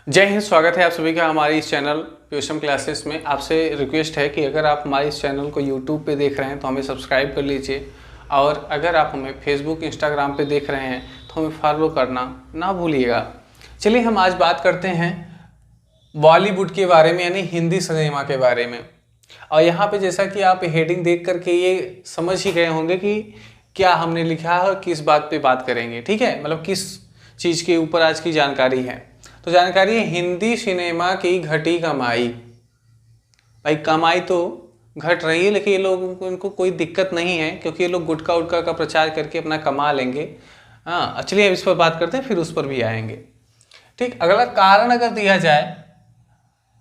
जय हिंद। स्वागत है आप सभी का हमारे इस चैनल पीयूषम क्लासेस में। आपसे रिक्वेस्ट है कि अगर आप हमारे इस चैनल को यूट्यूब पे देख रहे हैं तो हमें सब्सक्राइब कर लीजिए, और अगर आप हमें फेसबुक इंस्टाग्राम पे देख रहे हैं तो हमें फॉलो करना ना भूलिएगा। चलिए हम आज बात करते हैं बॉलीवुड के बारे में, यानी हिंदी सिनेमा के बारे में। और यहाँ पे जैसा कि आप हेडिंग देख करके ये समझ ही गए होंगे कि क्या हमने लिखा है, किस बात पे बात करेंगे। ठीक है, मतलब किस चीज़ के ऊपर आज की जानकारी है। तो जानकारी है हिंदी सिनेमा की घटी कमाई। भाई कमाई तो घट रही है, लेकिन ये लोग इनको कोई दिक्कत नहीं है, क्योंकि ये लोग गुटखा उटखा का प्रचार करके अपना कमा लेंगे। हाँ चलिए अब इस पर बात करते हैं, फिर उस पर भी आएंगे। ठीक, अगला कारण अगर दिया जाए,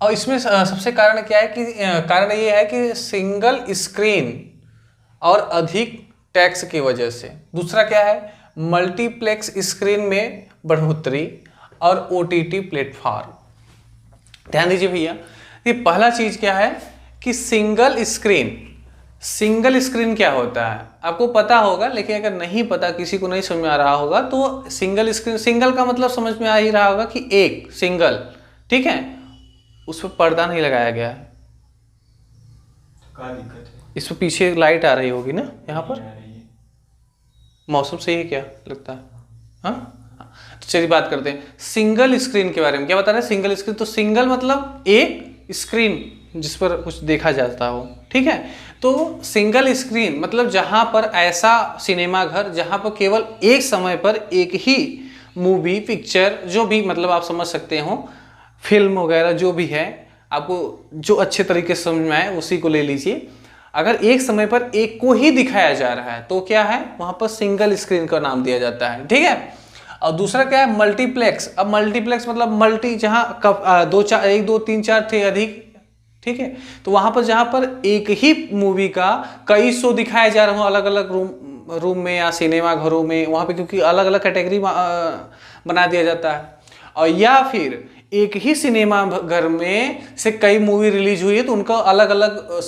और इसमें सबसे कारण क्या है कि कारण ये है कि सिंगल स्क्रीन और अधिक टैक्स की वजह से। दूसरा क्या है, मल्टीप्लेक्स स्क्रीन में बढ़ोतरी और ओटीटी प्लेटफॉर्म। ध्यान दीजिए भैया, ये पहला चीज क्या है कि सिंगल स्क्रीन। सिंगल स्क्रीन क्या होता है आपको पता होगा, लेकिन अगर नहीं पता, किसी को नहीं समझ में आ रहा होगा, तो सिंगल स्क्रीन, सिंगल का मतलब समझ में आ ही रहा होगा कि एक सिंगल। ठीक है, उस पर पर्दा नहीं लगाया गया है। क्या दिक्कत है? इस पर पीछे लाइट आ रही होगी ना, यहाँ पर मौसम सही है क्या लगता है? हाँ तो चलिए बात करते हैं सिंगल स्क्रीन के बारे में। क्या बता रहे हैं सिंगल स्क्रीन? तो सिंगल मतलब एक स्क्रीन जिस पर कुछ देखा जाता हो। ठीक है, तो सिंगल स्क्रीन मतलब जहां पर ऐसा सिनेमा घर जहां पर केवल एक समय पर एक ही मूवी, पिक्चर, जो भी मतलब आप समझ सकते हो, फिल्म वगैरह जो भी है, आपको जो अच्छे तरीके से समझ में आए उसी को ले लीजिए। अगर एक समय पर एक को ही दिखाया जा रहा है तो क्या है, वहां पर सिंगल स्क्रीन का नाम दिया जाता है। ठीक है, और दूसरा क्या है, मल्टीप्लेक्स। अब मल्टीप्लेक्स मतलब मल्टी, जहां दो चार, एक दो तीन चार थे अधिक। ठीक है, तो वहां पर जहां पर एक ही मूवी का कई शो दिखाया जा रहा हो अलग अलग रूम में या सिनेमा घरों में, वहां पे क्योंकि अलग अलग कैटेगरी बना दिया जाता है। और या फिर एक ही सिनेमा घर में से कई मूवी रिलीज हुई है तो उनका अलग अलग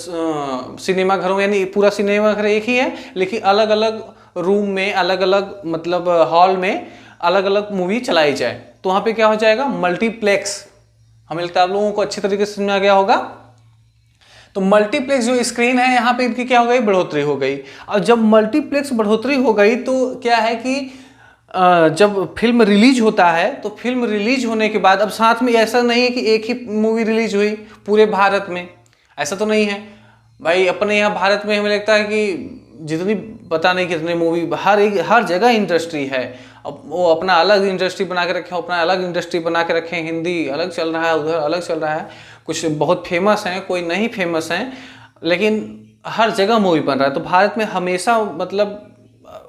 सिनेमा घरों, यानी पूरा सिनेमा घर एक ही है लेकिन अलग अलग रूम में, अलग अलग मतलब हॉल में अलग अलग मूवी चलाई जाए, तो वहां पे क्या हो जाएगा, मल्टीप्लेक्स। हमें लगता है आप लोगों को अच्छे तरीके से समझ में आ गया होगा। तो मल्टीप्लेक्स जो स्क्रीन है यहाँ पे इनकी क्या हो गई, बढ़ोतरी हो गई। और जब मल्टीप्लेक्स बढ़ोतरी हो गई तो क्या है कि जब फिल्म रिलीज होता है तो फिल्म रिलीज होने के बाद अब साथ में ऐसा नहीं है कि एक ही मूवी रिलीज हुई पूरे भारत में, ऐसा तो नहीं है भाई। अपने यहाँ भारत में हमें लगता है कि जितनी पता नहीं कितने मूवी, हर जगह इंडस्ट्री है। अब वो अपना अलग इंडस्ट्री बना के रखे, अपना अलग इंडस्ट्री बना के रखे। हिंदी अलग चल रहा है, उधर अलग चल रहा है, कुछ बहुत फेमस हैं, कोई नहीं फेमस हैं, लेकिन हर जगह मूवी बन रहा है। तो भारत में हमेशा मतलब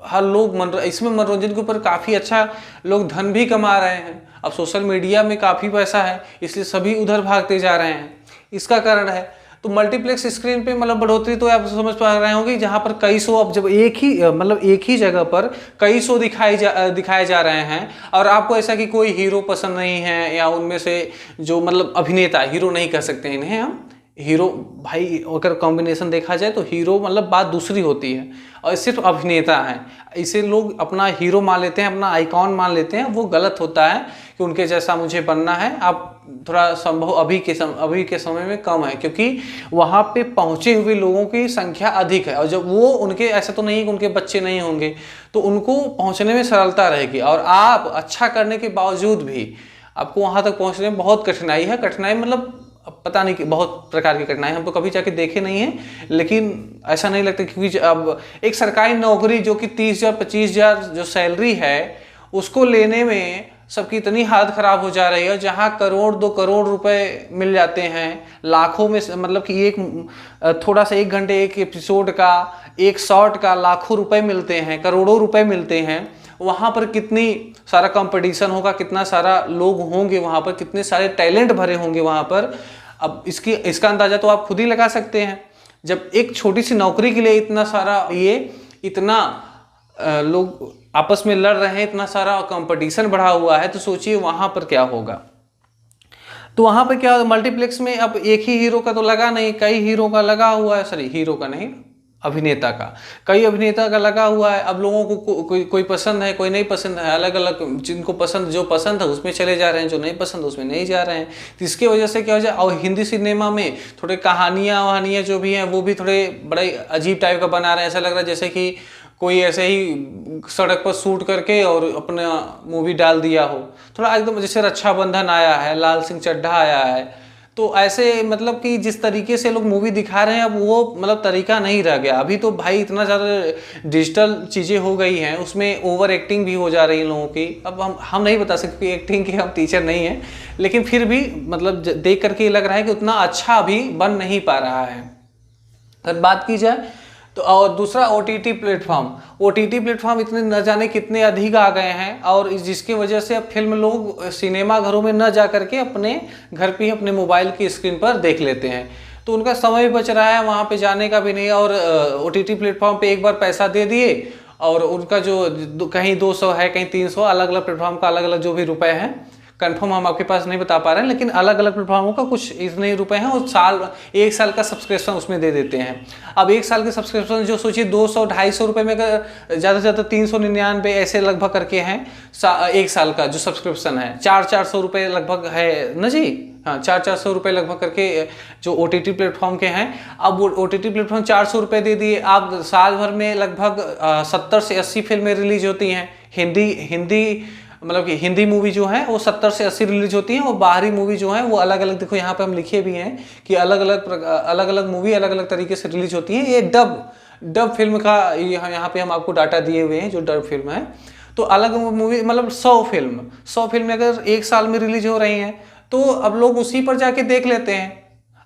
हर लोग इसमें मनोरंजन के ऊपर काफ़ी अच्छा लोग धन भी कमा रहे हैं। अब सोशल मीडिया में काफ़ी पैसा है, इसलिए सभी उधर भागते जा रहे हैं, इसका कारण है। तो मल्टीप्लेक्स स्क्रीन पे मतलब बढ़ोतरी तो आप समझ पा रहे होंगे, जहाँ पर कई शो, अब जब एक ही जगह पर कई शो दिखाए जा रहे हैं, और आपको ऐसा कि कोई हीरो पसंद नहीं है, या उनमें से जो मतलब अभिनेता, हीरो नहीं कह सकते इन्हें हम, हीरो भाई अगर कॉम्बिनेशन देखा जाए तो हीरो मतलब बात दूसरी होती है, और सिर्फ अभिनेता हैं, इसे लोग अपना हीरो मान लेते हैं, अपना आइकॉन मान लेते हैं। वो गलत होता है कि उनके जैसा मुझे बनना है। आप थोड़ा संभव अभी के समय में कम है, क्योंकि वहाँ पे पहुँचे हुए लोगों की संख्या अधिक है, और जब वो उनके, ऐसा तो नहीं है कि उनके बच्चे नहीं होंगे, तो उनको पहुँचने में सरलता रहेगी। और आप अच्छा करने के बावजूद भी आपको वहाँ तक पहुँचने में बहुत कठिनाई है। कठिनाई मतलब पता नहीं कि बहुत प्रकार की कठिनाई, हम तो कभी जाके देखे नहीं है, लेकिन ऐसा नहीं लगता, क्योंकि अब एक सरकारी नौकरी जो कि 30,000 25,000 जो सैलरी है उसको लेने में सबकी इतनी हालत खराब हो जा रही है, जहां करोड़ 2 करोड़ रुपए मिल जाते हैं लाखों में, मतलब कि एक थोड़ा सा 1 घंटे एक एपिसोड का, एक शॉट का लाखों रुपए मिलते हैं, करोड़ों रुपए मिलते हैं। वहाँ पर कितनी सारा कंपटीशन होगा, कितना सारा लोग होंगे वहाँ पर, कितने सारे टैलेंट भरे होंगे वहाँ पर। अब इसका अंदाजा तो आप खुद ही लगा सकते हैं। जब एक छोटी सी नौकरी के लिए इतना सारा इतना लोग आपस में लड़ रहे हैं, इतना सारा कंपटीशन बढ़ा हुआ है, तो सोचिए वहाँ पर क्या होगा। तो वहाँ पर क्या, मल्टीप्लेक्स में अब एक ही हीरो का तो लगा नहीं, कई हीरो का लगा हुआ है, सॉरी हीरो का नहीं, अभिनेता का, कई अभिनेता का लगा हुआ है। अब लोगों को कोई पसंद है, कोई नहीं पसंद है, अलग अलग जिनको पसंद, जो पसंद है उसमें चले जा रहे हैं, जो नहीं पसंद उसमें नहीं जा रहे हैं। तो इसकी वजह से क्या हो जाए, और हिंदी सिनेमा में थोड़े कहानियाँ जो भी हैं वो भी थोड़े बड़े अजीब टाइप का बना रहे हैं। ऐसा लग रहा है जैसे कि कोई ऐसे ही सड़क पर शूट करके और अपना मूवी डाल दिया हो। थोड़ा एकदम जैसे रक्षाबंधन आया है, लाल सिंह चड्ढा आया है, तो ऐसे मतलब कि जिस तरीके से लोग मूवी दिखा रहे हैं अब वो मतलब तरीका नहीं रह गया। अभी तो भाई इतना ज़्यादा डिजिटल चीज़ें हो गई हैं, उसमें ओवर एक्टिंग भी हो जा रही है लोगों की। अब हम नहीं बता सकते कि एक्टिंग के हम टीचर नहीं हैं, लेकिन फिर भी मतलब देख करके लग रहा है कि उतना अच्छा अभी बन नहीं पा रहा है। अगर बात की जाए तो, और दूसरा OTT प्लेटफॉर्म इतने न जाने कितने अधिक आ गए हैं, और जिसकी वजह से अब फिल्म लोग सिनेमा घरों में न जा करके अपने घर पे ही अपने मोबाइल की स्क्रीन पर देख लेते हैं। तो उनका समय भी बच रहा है, वहाँ पे जाने का भी नहीं। और OTT प्लेटफॉर्म पे एक बार पैसा दे दिए और उनका जो कहीं 200 है, कहीं 300, अलग अलग प्लेटफॉर्म का अलग अलग जो भी रुपए हैं, कंफर्म हम आपके पास नहीं बता पा रहे हैं, लेकिन अलग अलग प्लेटफॉर्मों का कुछ इतने ही रुपए हैं, और एक साल का सब्सक्रिप्शन उसमें दे देते हैं। अब एक साल के सब्सक्रिप्शन जो सोचिए 200-250 रुपये में, अगर ज़्यादा से ज़्यादा 399 ऐसे लगभग करके हैं एक साल का जो सब्सक्रिप्शन है, 400 रुपये लगभग है ना जी। हाँ, 400 रुपये लगभग करके जो OTT प्लेटफॉर्म के हैं। अब वो OTT प्लेटफॉर्म 400 रुपये दे दिए, आप साल भर में लगभग 70 से 80 फिल्में रिलीज होती हैं। हिंदी मतलब कि हिंदी मूवी जो है वो 70 से 80 रिलीज होती हैं, और बाहरी मूवी जो है वो अलग अलग, देखो यहाँ पे हम लिखे भी हैं कि अलग अलग मूवी अलग अलग तरीके से रिलीज होती हैं। ये डब फिल्म का यहाँ पे हम आपको डाटा दिए हुए हैं, जो डब फिल्म है। तो अलग मूवी मतलब 100 फिल्म अगर एक साल में रिलीज हो रही हैं, तो अब लोग उसी पर जाके देख लेते हैं,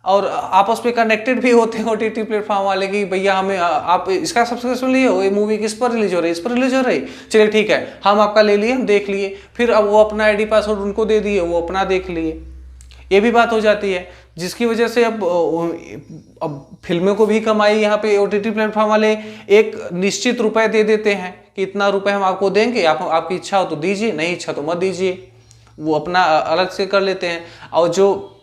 और आपस में कनेक्टेड भी होते हैं OTT प्लेटफॉर्म वाले की, भैया हमें आप इसका सब्सक्रिप्शन लिए हो, ये मूवी किस पर रिलीज हो रही है, इस पर रिलीज हो रही, चलिए ठीक है, हम आपका ले लिए, हम देख लिए, फिर अब वो अपना ID पासवर्ड उनको दे दिए, वो अपना देख लिए। ये भी बात हो जाती है, जिसकी वजह से अब फिल्मों को भी कमाई यहाँ पे OTT प्लेटफॉर्म वाले एक निश्चित रुपए दे देते हैं कि इतना रुपए हम आपको देंगे, आपकी इच्छा हो तो दीजिए, नहीं इच्छा तो मत दीजिए, वो अपना अलग से कर लेते हैं। और जो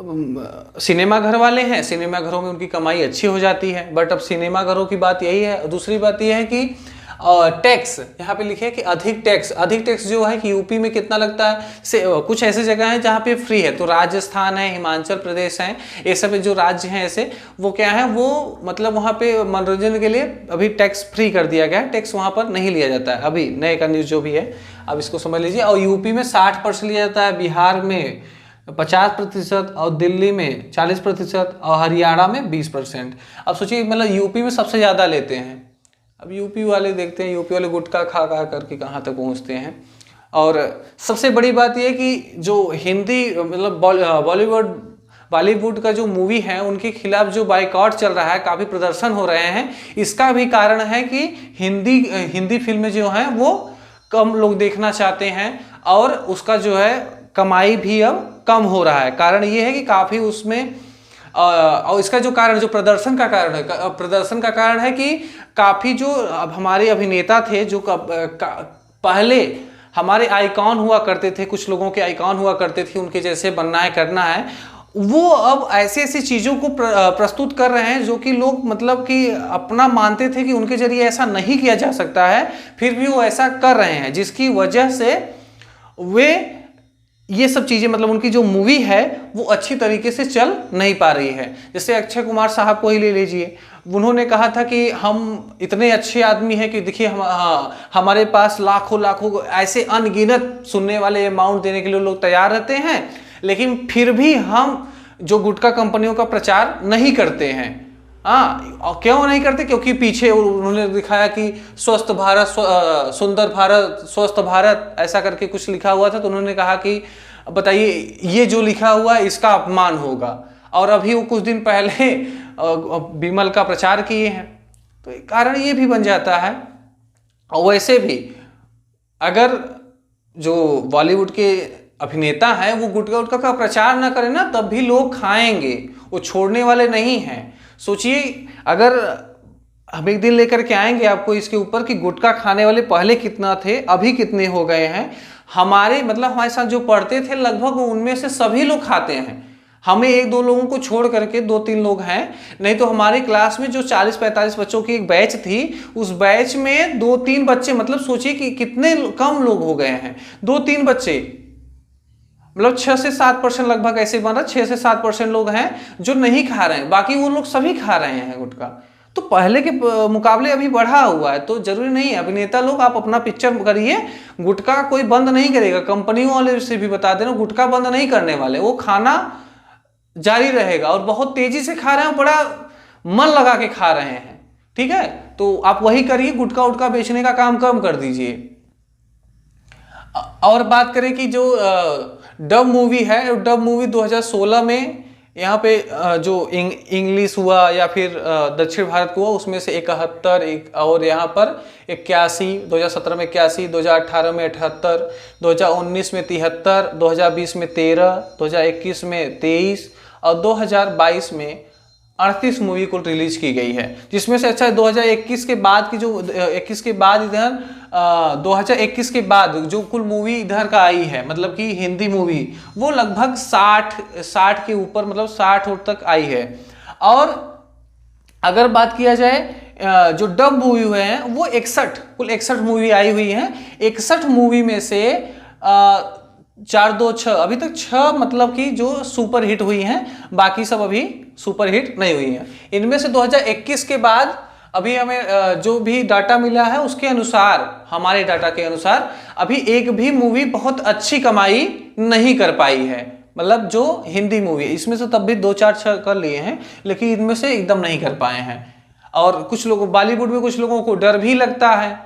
सिनेमा घर वाले हैं, सिनेमा घरों में उनकी कमाई अच्छी हो जाती है। बट अब सिनेमा घरों की बात यही है। दूसरी बात यह है कि टैक्स, यहाँ पे लिखे है कि अधिक टैक्स जो है कि यूपी में कितना लगता है। कुछ ऐसे जगह हैं जहाँ पे फ्री है, तो राजस्थान है, हिमाचल प्रदेश है, ये सब जो राज्य हैं ऐसे, वो क्या है, वो मतलब वहाँ पे मनोरंजन के लिए अभी टैक्स फ्री कर दिया गया है, टैक्स वहाँ पर नहीं लिया जाता है। अभी नए का न्यूज़ जो भी है अब इसको समझ लीजिए। और यूपी में 60% लिया जाता है, बिहार में 50%, और दिल्ली में 40%, और हरियाणा में 20%। अब सोचिए मतलब यूपी में सबसे ज़्यादा लेते हैं। अब यूपी वाले देखते हैं, यूपी वाले गुटखा खा करके कहाँ तक पहुँचते हैं। और सबसे बड़ी बात यह कि जो हिंदी मतलब बॉलीवुड का जो मूवी है उनके खिलाफ जो बाइकआउट चल रहा है, काफ़ी प्रदर्शन हो रहे हैं, इसका भी कारण है कि हिंदी फिल्में जो हैं वो कम लोग देखना चाहते हैं, और उसका जो है कमाई भी अब कम हो रहा है। कारण ये है कि काफ़ी उसमें और इसका जो कारण, जो प्रदर्शन का कारण है कि काफ़ी जो अब हमारे अभिनेता थे, जो पहले हमारे आइकॉन हुआ करते थे, कुछ लोगों के आइकॉन हुआ करते थे, उनके जैसे बनना है, करना है, वो अब ऐसी चीज़ों को प्रस्तुत कर रहे हैं जो कि लोग मतलब कि अपना मानते थे कि उनके जरिए ऐसा नहीं किया जा सकता है, फिर भी वो ऐसा कर रहे हैं, जिसकी वजह से वे ये सब चीज़ें मतलब उनकी जो मूवी है वो अच्छी तरीके से चल नहीं पा रही है। जैसे अक्षय कुमार साहब को ही ले लीजिए, उन्होंने कहा था कि हम इतने अच्छे आदमी हैं कि देखिए हमारे पास लाखों ऐसे अनगिनत सुनने वाले अमाउंट देने के लिए लोग तैयार रहते हैं, लेकिन फिर भी हम जो गुटखा कंपनियों का प्रचार नहीं करते हैं। हाँ, क्यों नहीं करते? क्योंकि पीछे उन्होंने दिखाया कि स्वस्थ भारत, सुंदर भारत, स्वस्थ भारत, ऐसा करके कुछ लिखा हुआ था, तो उन्होंने कहा कि बताइए ये जो लिखा हुआ है इसका अपमान होगा। और अभी वो कुछ दिन पहले विमल का प्रचार किए हैं, तो कारण ये भी बन जाता है। और वैसे भी अगर जो बॉलीवुड के अभिनेता हैं वो गुटखा का प्रचार ना करें ना, तब भी लोग खाएंगे, वो छोड़ने वाले नहीं हैं। सोचिए, अगर हम एक दिन लेकर के आएंगे आपको इसके ऊपर कि गुटखा खाने वाले पहले कितना थे, अभी कितने हो गए हैं। हमारे साथ जो पढ़ते थे लगभग उनमें से सभी लोग खाते हैं। हमें 1-2 लोगों को छोड़ करके 2-3 लोग हैं, नहीं तो हमारी क्लास में जो 40-45 बच्चों की एक बैच थी, उस बैच में 2-3 बच्चे, मतलब सोचिए कि कितने कम लोग हो गए हैं, 2-3 बच्चे, मतलब 6 से 7% लगभग ऐसे बन रहा, 6 से 7% लोग हैं जो नहीं खा रहे हैं, बाकी वो लोग सभी खा रहे हैं गुटखा। तो पहले के मुकाबले अभी बढ़ा हुआ है, तो जरूरी नहीं है। अभिनेता लोग आप अपना पिक्चर करिए, गुटखा कोई बंद नहीं करेगा, कंपनियों वाले से भी बता देना, गुटखा बंद नहीं करने वाले, वो खाना जारी रहेगा और बहुत तेजी से खा रहे हैं, बड़ा मन लगा के खा रहे हैं, ठीक है। तो आप वही करिए, गुटखा उटखा बेचने का काम कम कर दीजिए। और बात करें कि जो डब मूवी है, डब मूवी 2016 में यहाँ पे जो इंग्लिश हुआ या फिर दक्षिण भारत को हुआ, उसमें से 71 और यहाँ पर 81, 2017 में 81, 2018 में 78, 2019 में 73, 2020 में 13, 2021 में 23 और 2022 में 38 मूवी को रिलीज की गई है, जिसमें से अच्छा 2021 के बाद की जो 21 के बाद इधर 2021 के बाद जो कुल मूवी इधर का आई है, मतलब कि हिंदी मूवी, वो लगभग 60 के ऊपर, मतलब 60 तक आई है। और अगर बात किया जाए जो डब मूवी हुए हैं वो 61, कुल 61 मूवी आई हुई हैं। 61 मूवी में से 4-2-6 अभी तक 6 मतलब कि जो सुपर हिट हुई हैं, बाकी सब अभी सुपर हिट नहीं हुई हैं। इनमें से 2021 के बाद अभी हमें जो भी डाटा मिला है उसके अनुसार, हमारे डाटा के अनुसार, अभी एक भी मूवी बहुत अच्छी कमाई नहीं कर पाई है, मतलब जो हिंदी मूवी, इसमें से तब भी 2-4-6 कर लिए हैं, लेकिन इनमें से एकदम नहीं कर पाए हैं। और कुछ लोगों, बॉलीवुड में कुछ लोगों को डर भी लगता है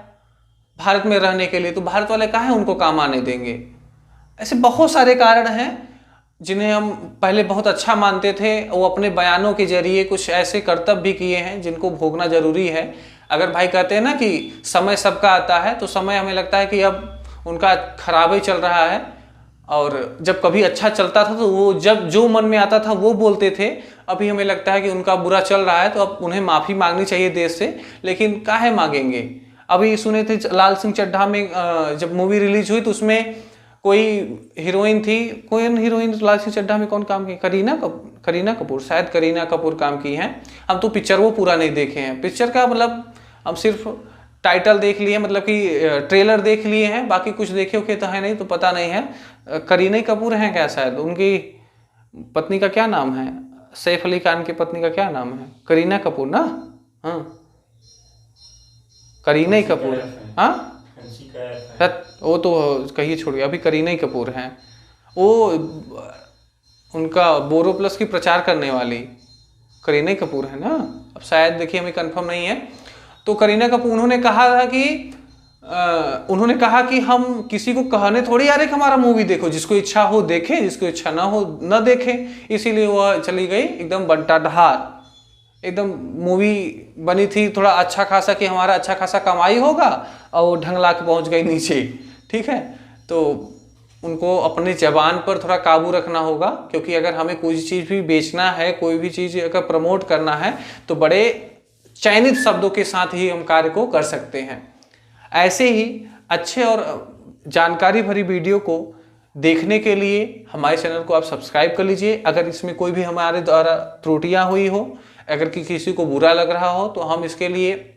भारत में रहने के लिए, तो भारत वाले काहे उनको काम आने देंगे। ऐसे बहुत सारे कारण हैं जिन्हें हम पहले बहुत अच्छा मानते थे, वो अपने बयानों के जरिए कुछ ऐसे कर्तव्य भी किए हैं जिनको भोगना जरूरी है। अगर भाई कहते हैं ना कि समय सबका आता है, तो समय हमें लगता है कि अब उनका खराब ही चल रहा है, और जब कभी अच्छा चलता था तो वो जब जो मन में आता था वो बोलते थे। अभी हमें लगता है कि उनका बुरा चल रहा है, तो अब उन्हें माफ़ी मांगनी चाहिए देश से, लेकिन काहे मांगेंगे। अभी सुने थे लाल सिंह चड्ढा में जब मूवी रिलीज हुई तो उसमें कोई हीरोइन थी, कोई हीरोइन लाल सिंह चड्ढा में कौन काम की, करीना कपूर, शायद करीना कपूर काम की हैं। हम तो पिक्चर वो पूरा नहीं देखे हैं, पिक्चर का मतलब हम सिर्फ टाइटल देख लिए, मतलब कि ट्रेलर देख लिए हैं, बाकी कुछ देखे होके तो है नहीं, तो पता नहीं है। करीना कपूर हैं क्या, शायद उनकी पत्नी का क्या नाम है, सैफ अली खान की पत्नी का क्या नाम है, करीना कपूर ना, हाँ करीना कपूर, हाँ वो तो कहिए छोड़ गया, अभी करीना कपूर हैं। वो उनका बोरो प्लस की प्रचार करने वाली करीना कपूर है ना, अब शायद देखिए हमें कंफर्म नहीं है। तो करीना कपूर उन्होंने कहा कि हम किसी को कहने थोड़ी आ रहे कि हमारा मूवी देखो, जिसको इच्छा हो देखे, जिसको इच्छा ना हो न देखे। इसीलिए वह चली गई एकदम बंटाढार, एकदम मूवी बनी थी थोड़ा अच्छा खासा कि हमारा अच्छा खासा कमाई होगा, और वो ढंगला के पहुंच गई नीचे, ठीक है। तो उनको अपनी जबान पर थोड़ा काबू रखना होगा, क्योंकि अगर हमें कोई चीज़ भी बेचना है, कोई भी चीज़ अगर प्रमोट करना है, तो बड़े चयनित शब्दों के साथ ही हम कार्य को कर सकते हैं। ऐसे ही अच्छे और जानकारी भरी वीडियो को देखने के लिए हमारे चैनल को आप सब्सक्राइब कर लीजिए। अगर इसमें कोई भी हमारे द्वारा त्रुटियां हुई हो, अगर किसी को बुरा लग रहा हो, तो हम इसके लिए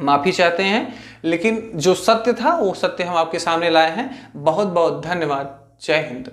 माफ़ी चाहते हैं, लेकिन जो सत्य था वो सत्य हम आपके सामने लाए हैं। बहुत बहुत धन्यवाद। जय हिंद।